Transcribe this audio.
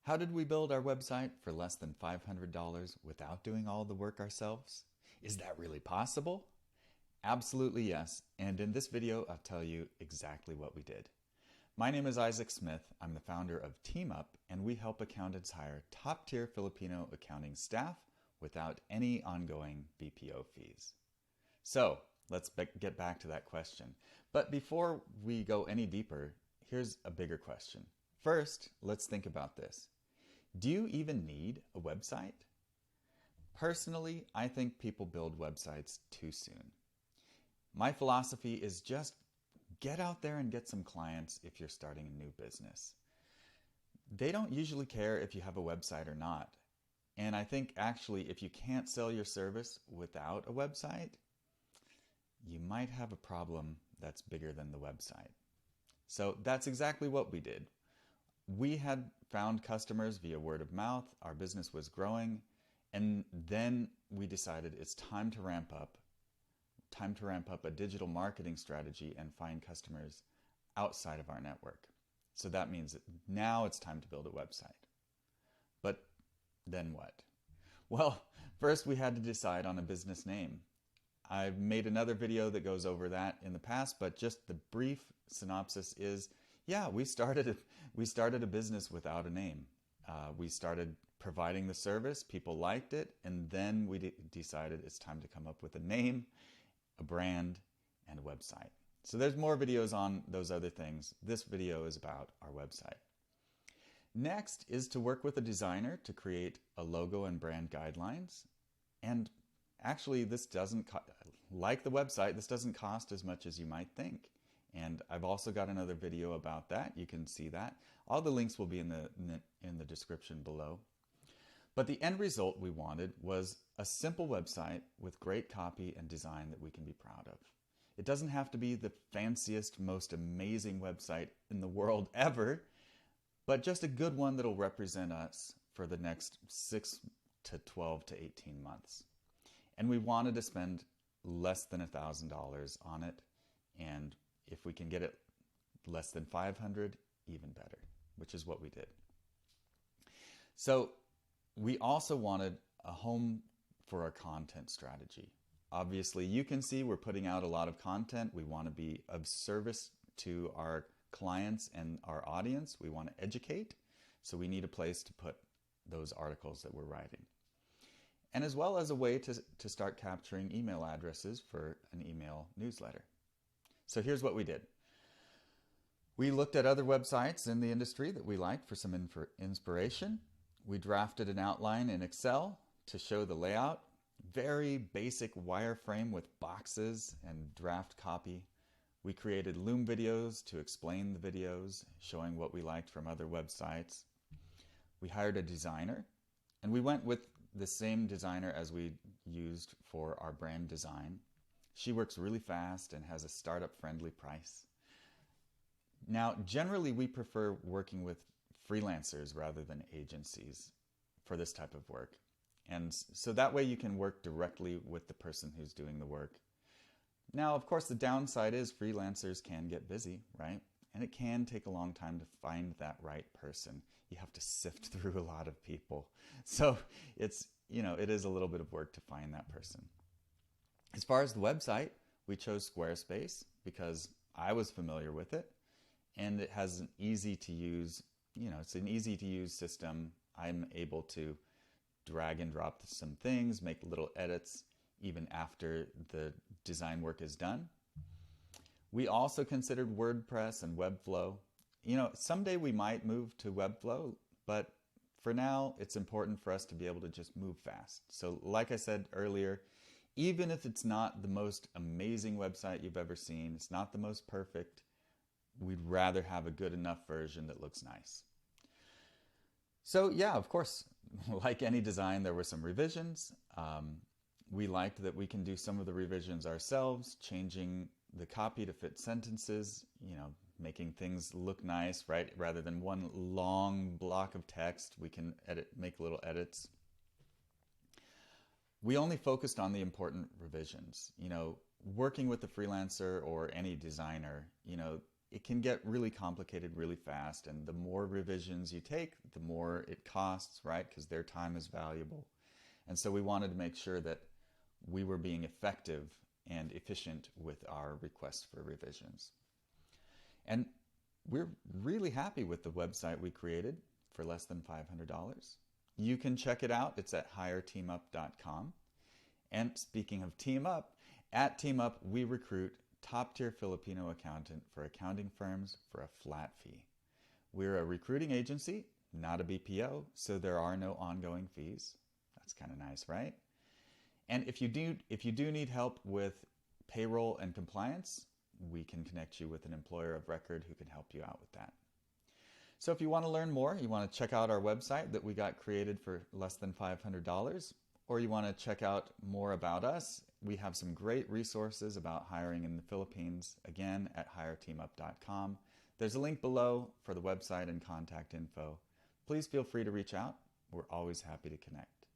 How did we build our website for less than $500 without doing all the work ourselves? Is that really possible? Absolutely yes, and in this video I'll tell you exactly what we did. My name is Isaac Smith. I'm the founder of TeamUp, and we help accountants hire top-tier Filipino accounting staff without any ongoing BPO fees. So let's get back to that question. But before we go any deeper, here's a bigger question. First, let's think about this. Do you even need a website? Personally, I think people build websites too soon. My philosophy is just get out there and get some clients if you're starting a new business. They don't usually care if you have a website or not. And I think actually if you can't sell your service without a website, you might have a problem that's bigger than the website. So that's exactly what we did. We had found customers via word of mouth, our business was growing, and then we decided it's time to ramp up a digital marketing strategy and find customers outside of our network. So that means that now it's time to build a website. But then what? Well, first we had to decide on a business name. I've made another video that goes over that in the past, but just the brief synopsis is, yeah, we started a business without a name. We started providing the service, people liked it, and then we decided it's time to come up with a name, a brand, and a website. So there's more videos on those other things. This video is about our website. Next is to work with a designer to create a logo and brand guidelines. And actually, this doesn't, like the website, this doesn't cost as much as you might think. And I've also got another video about that. You can see that. All the links will be in the description below. But the end result we wanted was a simple website with great copy and design that we can be proud of. It doesn't have to be the fanciest, most amazing website in the world ever, but just a good one that'll represent us for the next 6 to 12 to 18 months. And we wanted to spend less than $1,000 on it, and if we can get it less than 500, even better, which is what we did. So we also wanted a home for our content strategy. Obviously, you can see we're putting out a lot of content. We want to be of service to our clients and our audience. We want to educate, so we need a place to put those articles that we're writing. And as well as a way to start capturing email addresses for an email newsletter. So here's what we did. We looked at other websites in the industry that we liked for some inspiration. We drafted an outline in Excel to show the layout. Very basic wireframe with boxes and draft copy. We created Loom videos to explain the videos, showing what we liked from other websites. We hired a designer, and we went with the same designer as we used for our brand design. She works really fast and has a startup-friendly price. Now, generally, we prefer working with freelancers rather than agencies for this type of work. And so that way you can work directly with the person who's doing the work. Now, of course, the downside is freelancers can get busy, right? And it can take a long time to find that right person. You have to sift through a lot of people. So it is a little bit of work to find that person. As far as the website, we chose Squarespace because I was familiar with it, and it has an easy to use, it's an easy to use system. I'm able to drag and drop some things, make little edits even after the design work is done. We also considered WordPress and Webflow. Someday we might move to Webflow, but for now it's important for us to be able to just move fast. So like I said earlier, even if it's not the most amazing website you've ever seen, it's not the most perfect, we'd rather have a good enough version that looks nice. So yeah, of course, like any design, there were some revisions. We liked that we can do some of the revisions ourselves, changing the copy to fit sentences, making things look nice, right? Rather than one long block of text, we can make little edits. We only focused on the important revisions. Working with a freelancer or any designer, it can get really complicated really fast, and the more revisions you take, the more it costs, right? Because their time is valuable. And so we wanted to make sure that we were being effective and efficient with our requests for revisions. And we're really happy with the website we created for less than $500. You can check it out. It's at hireteamup.com. And speaking of Team Up, at Team Up, we recruit top-tier Filipino accountant for accounting firms for a flat fee. We're a recruiting agency, not a BPO, so there are no ongoing fees. That's kind of nice, right? And if you do need help with payroll and compliance, we can connect you with an employer of record who can help you out with that. So if you want to learn more, you want to check out our website that we got created for less than $500, or you want to check out more about us, we have some great resources about hiring in the Philippines, again, at hireteamup.com. There's a link below for the website and contact info. Please feel free to reach out. We're always happy to connect.